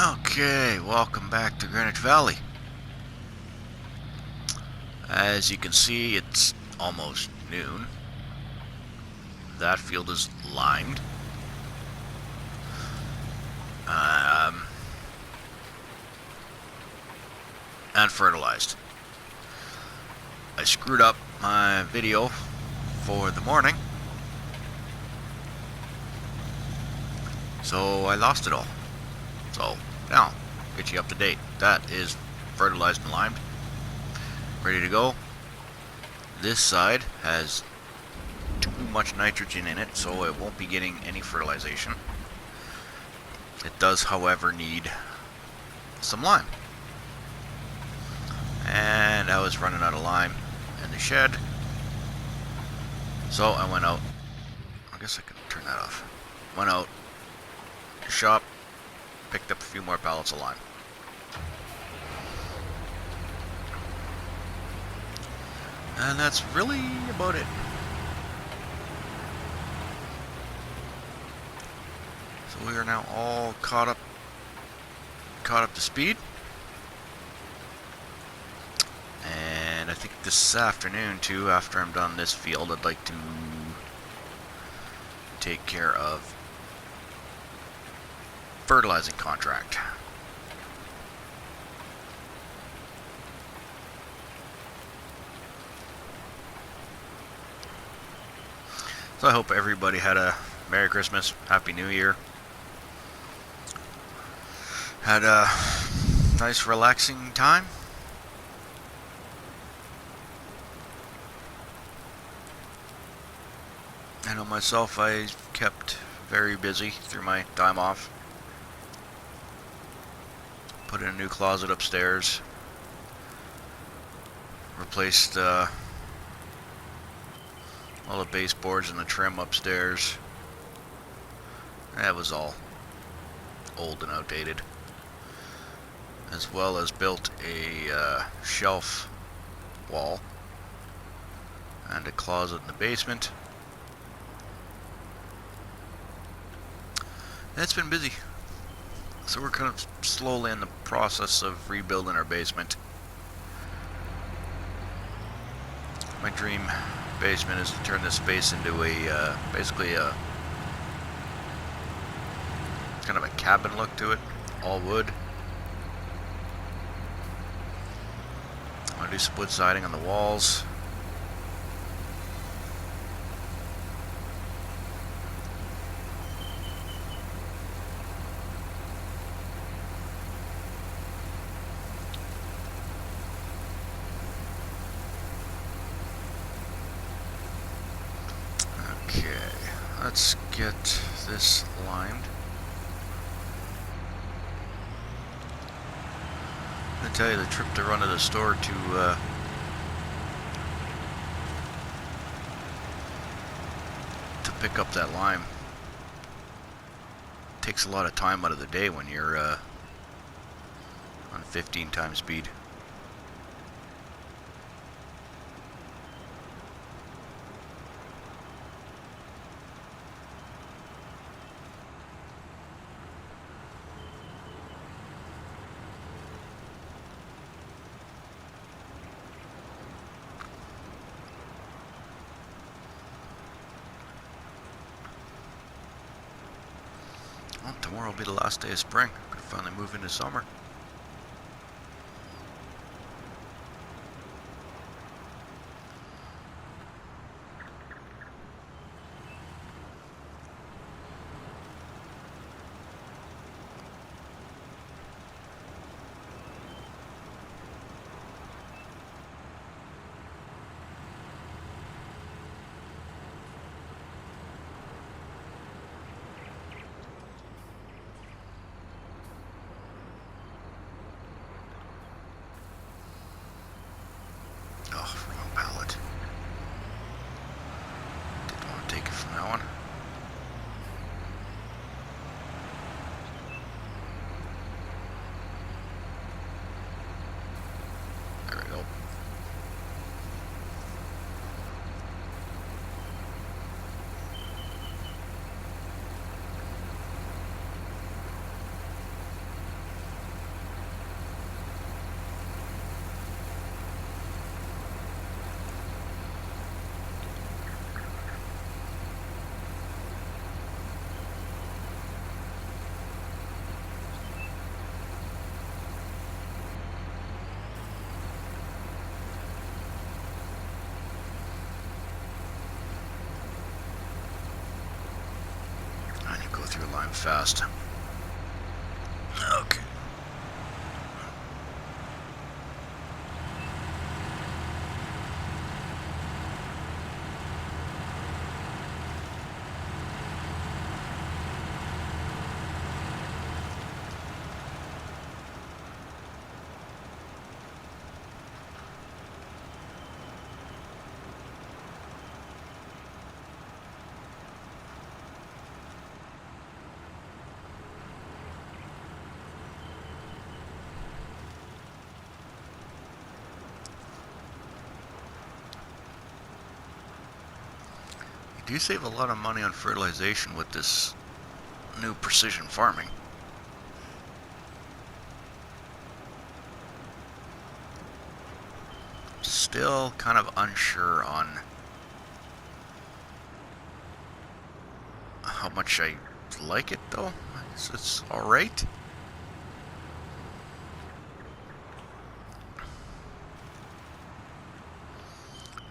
Okay, welcome back to Greenwich Valley. As you can see, it's almost noon. That field is limed. And fertilized. I screwed up my video for the morning, so I lost it all. So now, get you up to date. That is fertilized and limed, ready to go. This side has too much nitrogen in it, so it won't be getting any fertilization. It does, however, need some lime. And I was running out of lime in the shed, so I went out. I guess I can turn that off. Went out to the shop, picked up a few more pallets of lime. And that's really about it. So we are now all caught up to speed. And I think this afternoon too, after I'm done this field, I'd like to take care of fertilizing contract. So I hope everybody had a Merry Christmas, Happy New Year. Had a nice relaxing time. I know myself, I kept very busy through my time off. Put in a new closet upstairs. Replaced all the baseboards and the trim upstairs. That was all old and outdated. As well as built a shelf wall and a closet in the basement. It's been busy. So we're kind of slowly in the process of rebuilding our basement. My dream basement is to turn this space into a basically a kind of a cabin look to it, all wood. I want to do some wood siding on the walls. Okay, let's get this limed. I tell you, the trip to run to the store to pick up that lime takes a lot of time out of the day when you're on 15 times speed. Well, tomorrow will be the last day of spring. Could finally move into summer. going fast. Okay. You do save a lot of money on fertilization with this new precision farming. Still kind of unsure on how much I like it though. It's alright.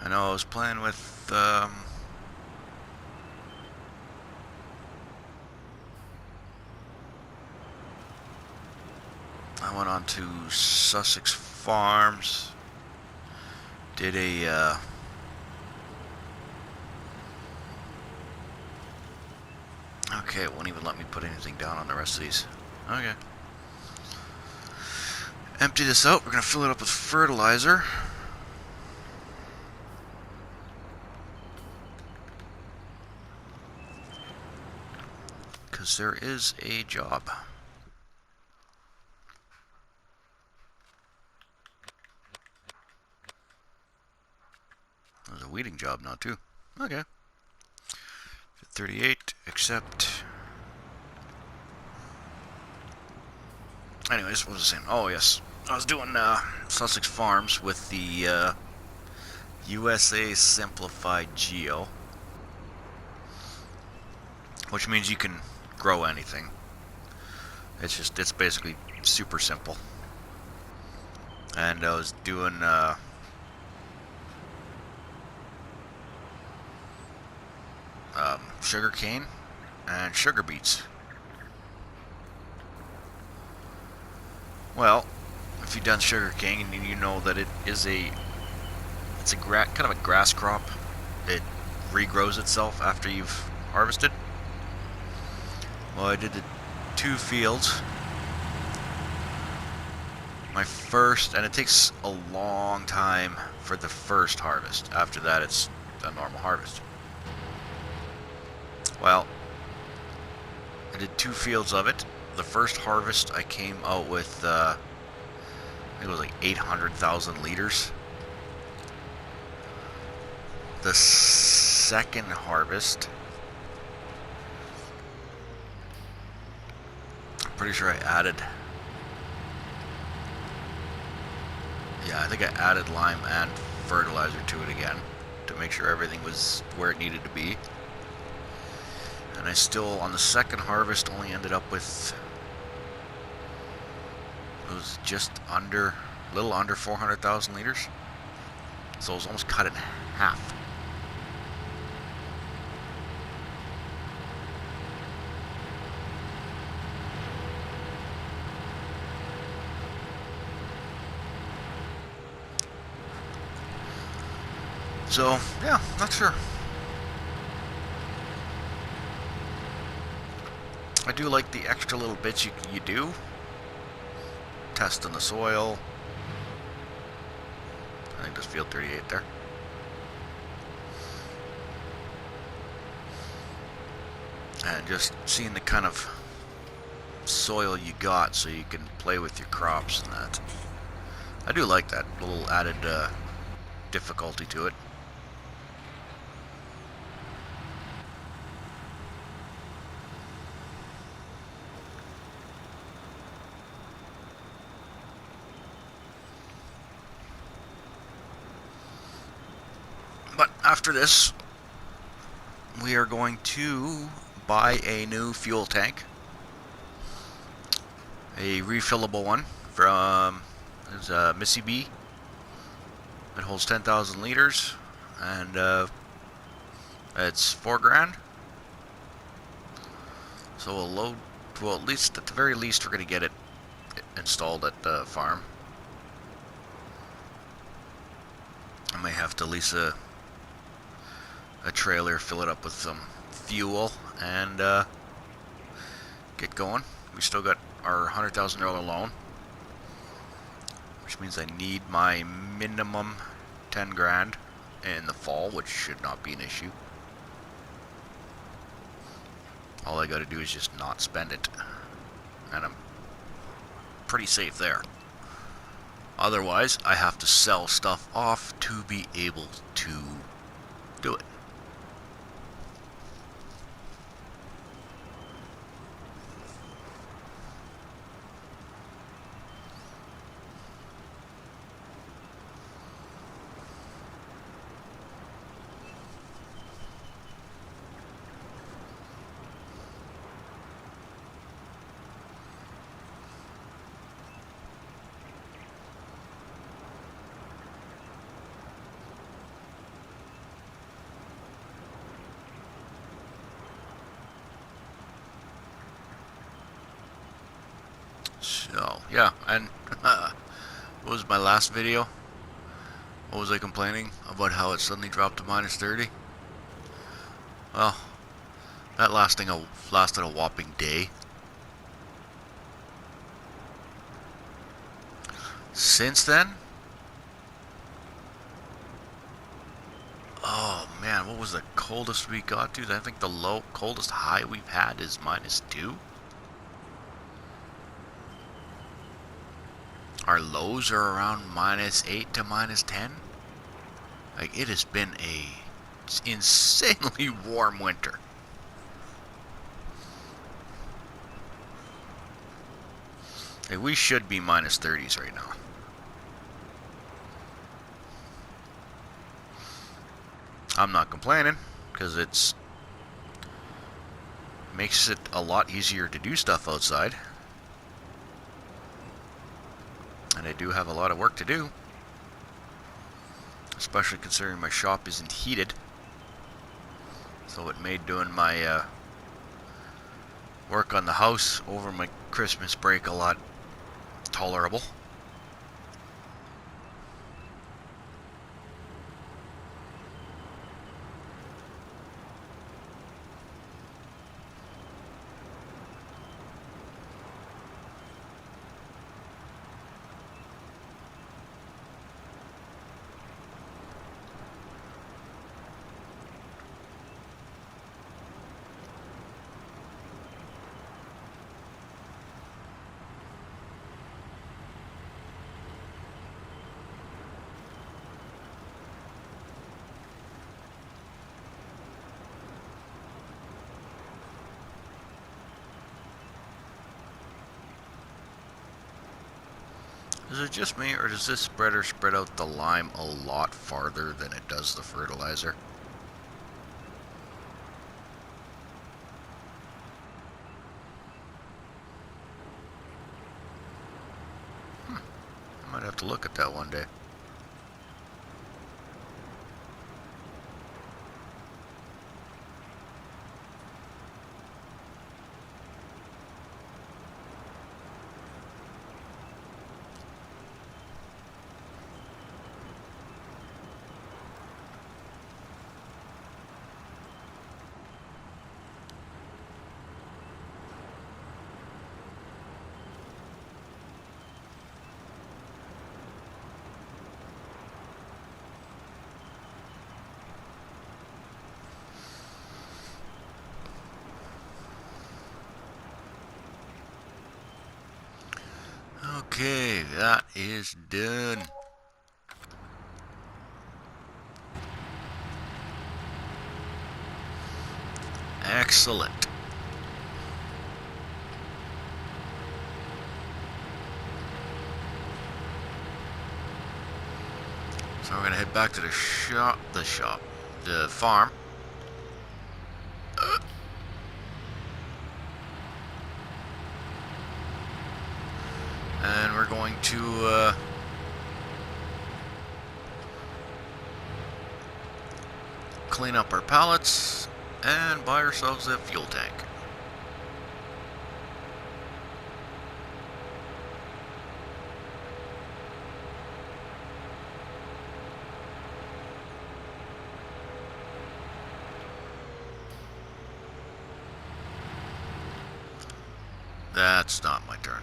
I know I was playing with I went on to Sussex Farms, did a okay, it won't even let me put anything down on the rest of these. Okay. Empty this out, we're gonna fill it up with fertilizer. Because there is a job. There's a weeding job now too. Okay. 38, accept. Anyways, what was I saying? Oh yes, I was doing Sussex Farms with the USA Simplified Geo, which means you can grow anything. It's basically super simple. And I was doing sugar cane and sugar beets. Well, if you've done sugar cane, you know that it's a kind of a grass crop. It regrows itself after you've harvested. Well, I did the 2 fields. My first, and it takes a long time for the first harvest. After that, it's a normal harvest. Well, I did 2 fields of it. The first harvest, I came out with, I think it was like 800,000 liters. The second harvest, I'm pretty sure I added, yeah, I think I added lime and fertilizer to it again to make sure everything was where it needed to be. And I still, on the second harvest, only ended up with, it was just under, a little under 400,000 liters. So it was almost cut in half. So, yeah, not sure. I do like the extra little bits you do. Testing the soil. I think that's field 38 there. And just seeing the kind of soil you got so you can play with your crops and that. I do like that little added difficulty to it. But after this, we are going to buy a new fuel tank. A refillable one from Missy B. It holds 10,000 liters and it's $4 grand. So So a load, well, at least, at the very least, we're going to get it installed at the farm. I may have to lease a trailer, fill it up with some fuel, and get going. We still got our $100,000 loan, which means I need my minimum 10 grand in the fall, which should not be an issue. All I got to do is just not spend it, and I'm pretty safe there. Otherwise, I have to sell stuff off to be able to do it. So, yeah, and what was my last video? What was I complaining about how it suddenly dropped to -30? Well, that lasted a whopping day. Since then, oh man, what was the coldest we got to? I think the coldest high we've had is -2. Our lows are around -8 to -10. Like, it has been a insanely warm winter. Like, we should be -30s right now. I'm not complaining, because makes it a lot easier to do stuff outside. And I do have a lot of work to do, especially considering my shop isn't heated, so it made doing my work on the house over my Christmas break a lot tolerable. Is it just me, or does this spreader spread out the lime a lot farther than it does the fertilizer? I might have to look at that one day. Okay, that is done. Excellent. So we're gonna head back to the farm. And we're going to clean up our pallets and buy ourselves a fuel tank. That's not my turn.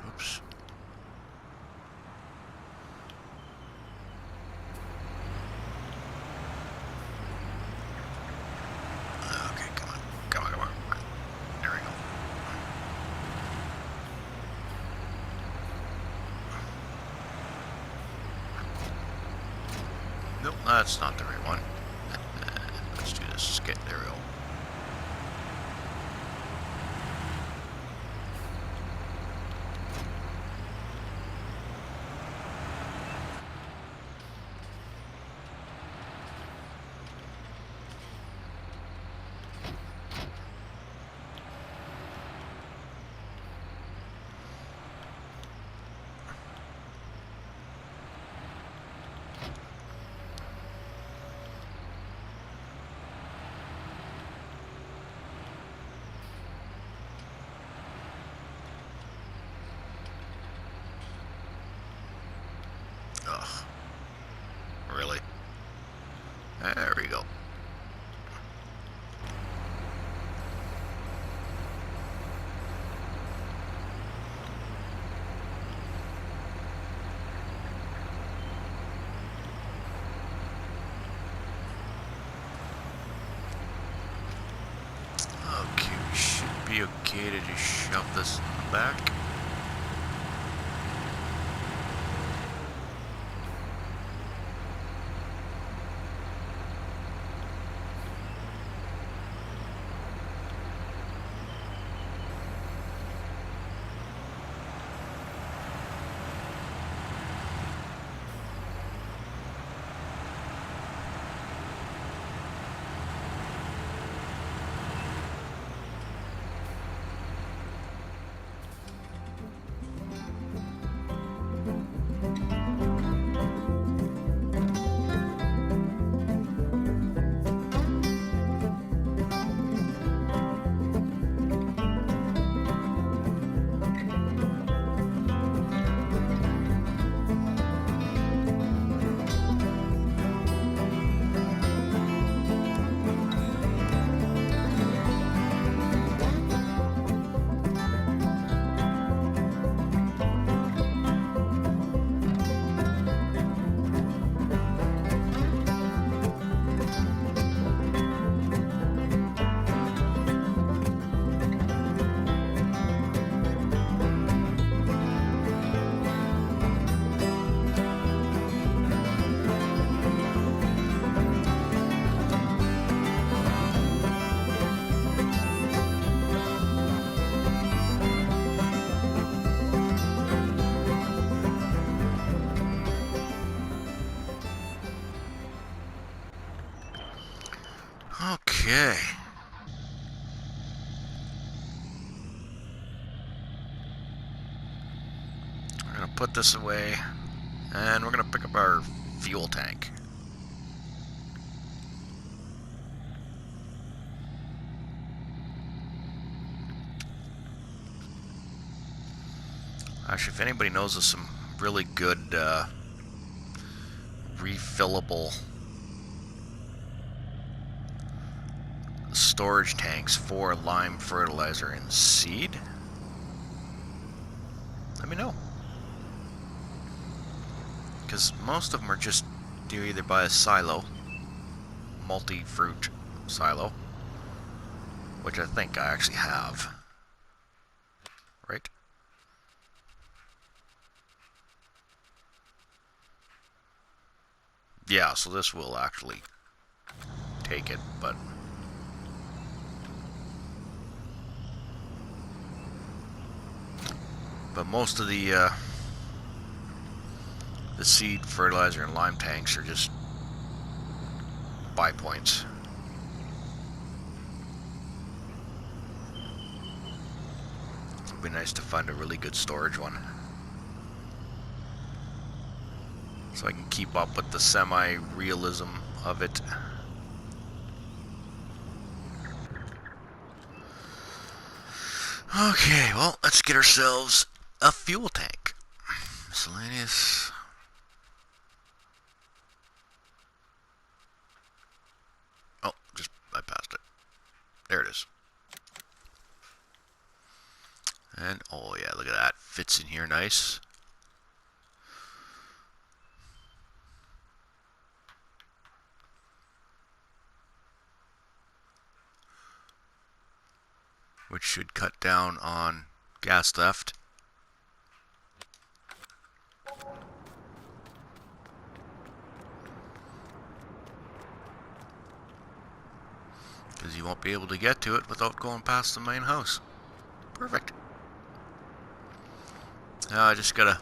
Oops. Okay, come on. Come on, come on, come on. There we go. Nope, that's not the right one. Let's do this. Skip. There we go. Ugh. Really? There we go. Okay, we should be okay to just shove this in the back. Okay. We're gonna put this away, and we're gonna pick up our fuel tank. Actually, if anybody knows of some really good refillable storage tanks for lime fertilizer and seed, let me know. Because most of them are just, you either buy a silo, multi-fruit silo, which I think I actually have, right? Yeah, so this will actually take it, but most of the seed, fertilizer, and lime tanks are just buy points. It'd be nice to find a really good storage one, so I can keep up with the semi-realism of it. Okay, well, let's get ourselves a fuel tank. Miscellaneous. Oh, just bypassed it. There it is. And, oh yeah, look at that. Fits in here nice. Which should cut down on gas theft. Because you won't be able to get to it without going past the main house. Perfect. Now I just gotta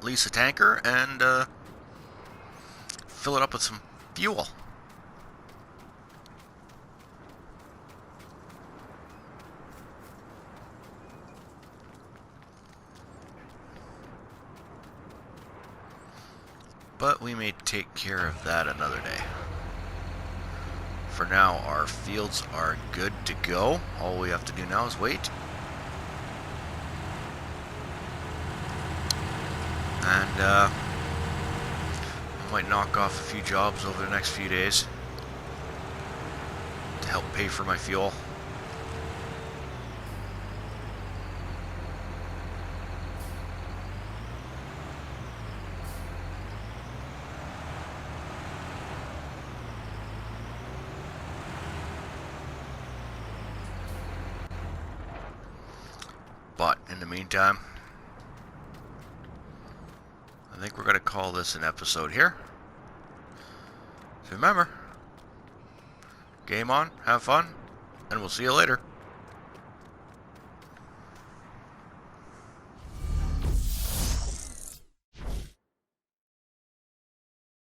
lease a tanker and fill it up with some fuel. But we may take care of that another day. For now, our fields are good to go. All we have to do now is wait. And I might knock off a few jobs over the next few days to help pay for my fuel. But in the meantime, I think we're going to call this an episode here. So remember, game on, have fun, and we'll see you later.